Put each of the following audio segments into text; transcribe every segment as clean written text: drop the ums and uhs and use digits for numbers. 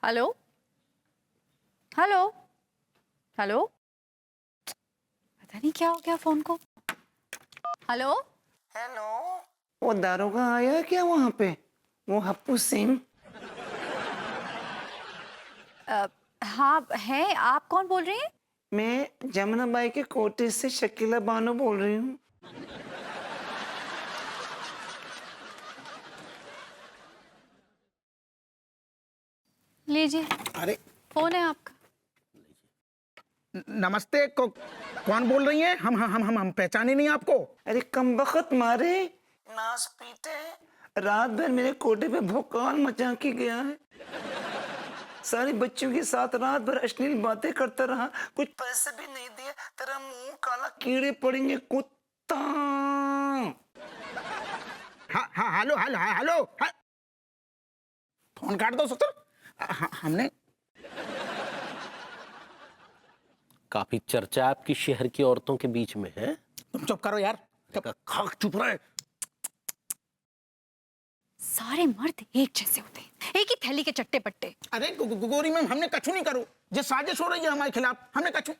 Hello hello hello, पता नहीं क्या हो गया फोन को। हेलो हेलो, वो दारोगा आया क्या वहाँ पे? वो हप्पू सिंह? हाँ है, आप कौन बोल रही हैं? मैं जमुना बाई के कोटे से शकीला बानो बोल रही हूँ। लीजिए, अरे फोन है आपका। नमस्ते कौन बोल रही हैं? हम पहचाने नहीं आपको। अरे कमबख्त मारे, नास पीटे, रात भर मेरे कोटे पे भौकाल मचा के गया है। सारे बच्चों के साथ रात भर अश्लील बातें करता रहा, कुछ पैसे भी नहीं दिए। तेरा मुंह काला, कीड़े पड़ेंगे कुत्ता। हाँ हाँ, हेलो हेलो हेलो, फोन काट दो ससुर। हमने काफी चर्चा आपकी शहर की औरतों के बीच में है। तुम चुप करो यार, खाक चुप रहे। सारे मर्द एक जैसे होते हैं, एक ही थैली के चट्टे पट्टे। अरे गोरी मैम, हमने कछु नहीं करो। जो साजिश हो रही है हमारे खिलाफ, हमने कछु।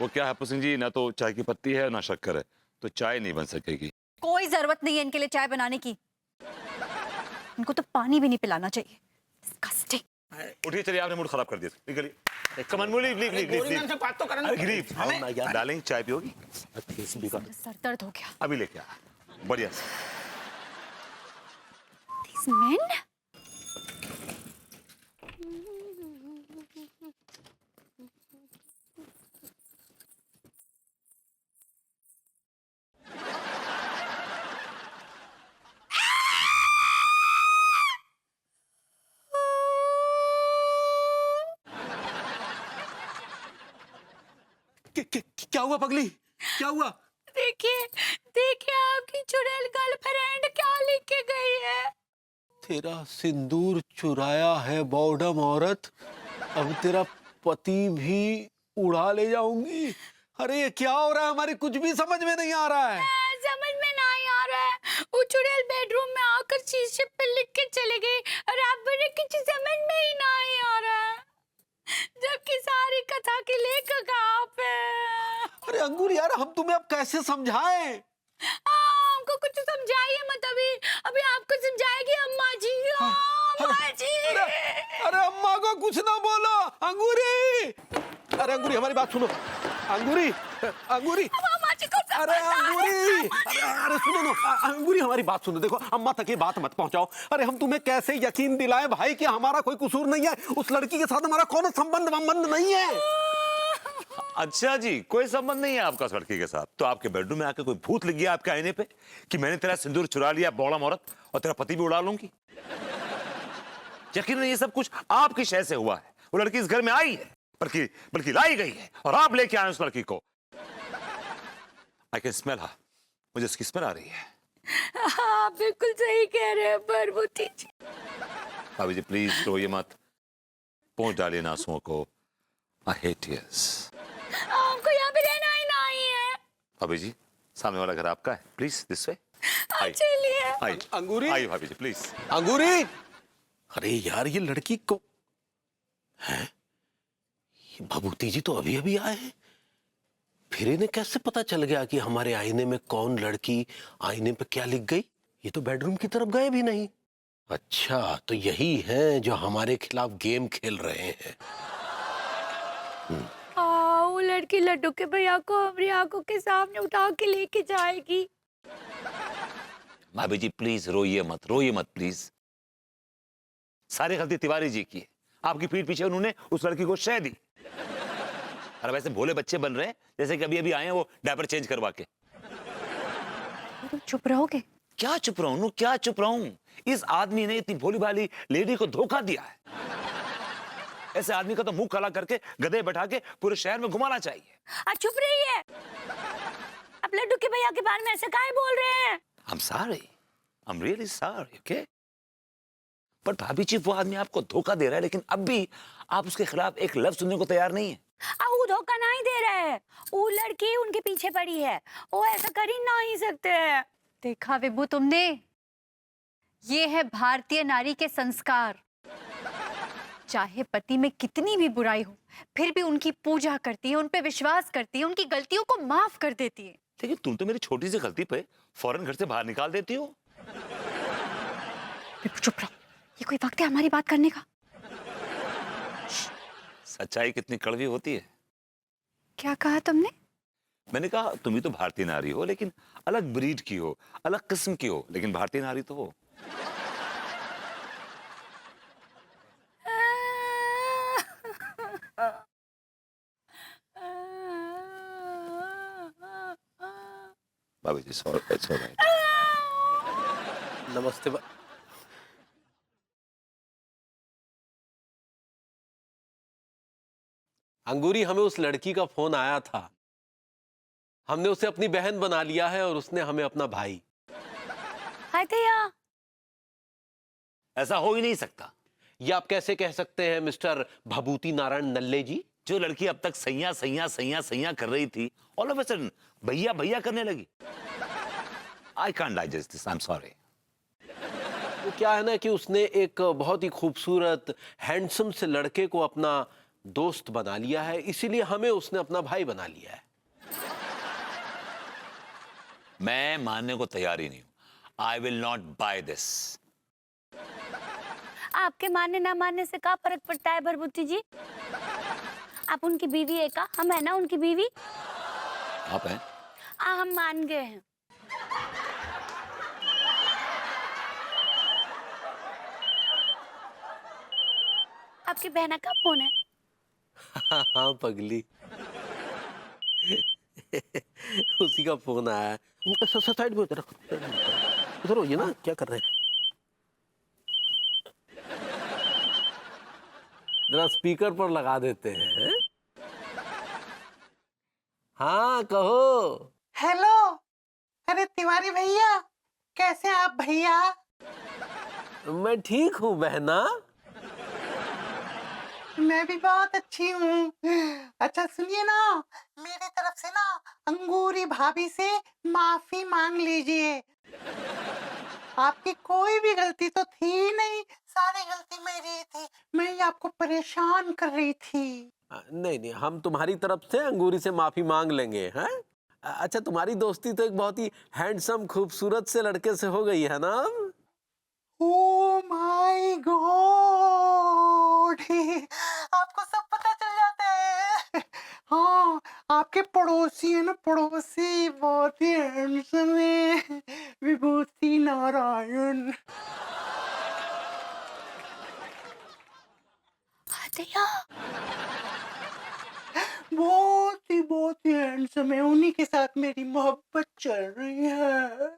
वो क्या है हप्पू सिंह जी, ना तो चाय की पत्ती है ना शक्कर है, तो चाय नहीं बन सकेगी। कोई जरूरत नहीं है इनके लिए चाय बनाने की, इनको तो पानी भी नहीं पिलाना चाहिए। Disgusting। उठिए, चलिए, आपने मूड खराब कर दिया, निकलिए। Come on, leave leave leave गोरी मैम से बात तो करना। लीव। डालेंगे, चाय पियोगी? सर दर्द हो गया। अभी लेके आ, बढ़िया। These men? क्या हुआ पगली, क्या हुआ? देखिए देखिए, आपकी चुड़ैल गर्लफ्रेंड क्या लिख के गई है। तेरा सिंदूर चुराया है बॉडम औरत, अब तेरा पति भी उड़ा ले जाऊंगी। अरे ये क्या हो रहा है? हमारी कुछ भी समझ में नहीं आ रहा है। समझ में नहीं आ रहा है, वो चुड़ैल बेडरूम में आकर शीशे पे लिख के चले गई और आप बोले कुछ समझ में ही नहीं आ रहा है, जबकि सारी कथा की लेखक आप हैं। अरे अंगूर यार, हम तुम्हें अब कैसे समझाएं? हमको कुछ समझाइए मत, अभी अभी आपको समझाएगी अम्मा जी। अम्मा जी, अरे अम्मा को कुछ ना बोलो। अंगूरी, अरे अंगूरी हमारी बात सुनो। अंगूरी, अंगूरी, अम्मा जी को अरे अंगूरी, अरे सुनो ना, अंगूरी हमारी बात सुनो। देखो अम्मा तक ये बात मत पहुंचाओ। अरे हम तुम्हें कैसे यकीन दिलाएं भाई कि हमारा कोई कसूर नहीं है, उस लड़की के साथ हमारा कौन संबंध नहीं है। अच्छा जी, कोई संबंध नहीं है आपका उस लड़की के साथ? तो आपके बेडरूम में आके कोई भूत लिख गया आपके आईने पे कि मैंने तेरा सिंदूर चुरा लिया बौड़ा औरत, और तेरा पति भी उड़ा लूंगी? यकीन नहीं, ये सब कुछ आपकी शय से हुआ है। वो लड़की इस घर में आई है, बल्कि बल्कि लाई गई है, और आप लेके आए उस लड़की को। आई कैन स्मेल हर, मुझे उसकी स्मेल आ रही है। हाँ बिल्कुल सही कह रहे हैं पार्वती जी। भाभी जी प्लीज रोइए मत, पहुंच डालिए इन आंसुओं को। I hate tears. हमको यहाँ पे रहना ही नहीं है। भाभी जी, सामने वाला घर आपका है, प्लीज दिस वे। चलिए। आई अंगूरी, आई भाभी जी प्लीज। अंगूरी। अरे यार, ये लड़की को है, ये भभूति जी तो अभी अभी आए हैं, फिर इन्हें कैसे पता चल गया कि हमारे आईने में कौन लड़की आईने पे क्या लिख गई? ये तो बेडरूम की तरफ गए भी नहीं। अच्छा, तो यही है जो हमारे खिलाफ गेम खेल रहे हैं। वो लड़की लड्डू के भैया को हमारी आंखों के सामने उठा के लेके जाएगी। भाभी जी प्लीज रोइए मत प्लीज। सारी गलती तिवारी जी की है, आपकी पीठ पीछे उन्होंने उस लड़की को शय दी। अरे वैसे भोले बच्चे बन रहे हैं जैसे कि अभी अभी आए हैं वो डायपर चेंज करवा के। तुम चुप रहोगे? क्या चुप रहूं, क्या चुप रहूं? इस आदमी ने इतनी भोली भाली लेडी को धोखा दिया है। ऐसे आदमी का तो मुंह काला करके गधे बैठा के पूरे शहर में घुमाना चाहिए। आप चुप रहिए। आप लड्डू के भैया के बारे में ऐसे काहे बोल रहे हैं? I'm sorry, I'm really sorry, okay? पर भाभी जी, वो आदमी आपको धोखा दे रहा है, लेकिन अब भी आप उसके खिलाफ एक लफ्ज सुनने को तैयार नहीं है। वो धोखा नहीं दे रहा है, वो लड़की उनके पीछे पड़ी है, वो ऐसा कर ही नहीं सकते हैं। देखा विभू तुमने, ये है भारतीय नारी के संस्कार। चाहे पति में कितनी भी बुराई हो, फिर भी उनकी पूजा करती है, उन पे विश्वास करती है, उनकी गलतियों को माफ कर देती है। लेकिन तुम तो मेरी छोटी सी गलती पे फौरन घर से बाहर निकाल देती हो। चुप रहो, ये कोई वक्त है हमारी बात करने का? सच्चाई कितनी कड़वी होती है। क्या कहा तुमने? मैंने कहा तुम ही तो भारतीय नारी हो, लेकिन अलग ब्रीड की हो, अलग किस्म की हो, लेकिन भारतीय नारी तो हो। बाबू जी सॉरी। नमस्ते अंगूरी, हमें उस लड़की का फोन आया था। हमने उसे अपनी बहन बना लिया है और उसने हमें अपना भाई। हाय भैया। ऐसा हो ही नहीं सकता। ये आप कैसे कह सकते हैं मिस्टर भभूति नारायण नल्ले जी? जो लड़की अब तक सैया सैया सैया सैया कर रही थी, ऑल ऑफ अ सडन भैया भैया करने लगी। I can't digest this, I am sorry. वो क्या है ना कि उसने एक बहुत ही खूबसूरत हैंडसम से लड़के को अपना दोस्त बना लिया है, इसीलिए हमें उसने अपना भाई बना लिया है। मैं मानने को तैयार ही नहीं हूं। I will not buy this. आपके मानने ना मानने से क्या फर्क पड़ता है भरभूति जी? आप उनकी बीवी है का? हम है ना उनकी बीवी। आप हैं? हम मान गए हैं। आपकी बहना का फोन है? हाँ पगली, उसी का फोन आया है। साइड में उधर उधर होइए ना, क्या कर रहे हैं? जरा स्पीकर पर लगा देते हैं। हाँ कहो। हेलो। अरे तिवारी भैया, कैसे हैं आप भैया? मैं ठीक हूँ बहना। मैं भी बहुत अच्छी हूँ। अच्छा सुनिए ना, मेरी तरफ से ना अंगूरी भाभी से माफी मांग लीजिए। आपकी कोई भी गलती तो थी ही नहीं, सारी गलती मेरी थी। मैं ही आपको परेशान कर रही थी। नहीं नहीं, हम तुम्हारी तरफ से अंगूरी से माफी मांग लेंगे। हैं? अच्छा, तुम्हारी दोस्ती तो एक बहुत ही हैंडसम खूबसूरत से लड़के से हो गई है ना अब? ओ माय गॉड, आपको सब पता चल जाता है। हाँ, आपके पड़ोसी है ना, पड़ोसी बहुत ही हैंडसम है, विभूति नारायण। भैया बहुत ही हैंडसम है, उन्हीं के साथ मेरी मोहब्बत चल रही है।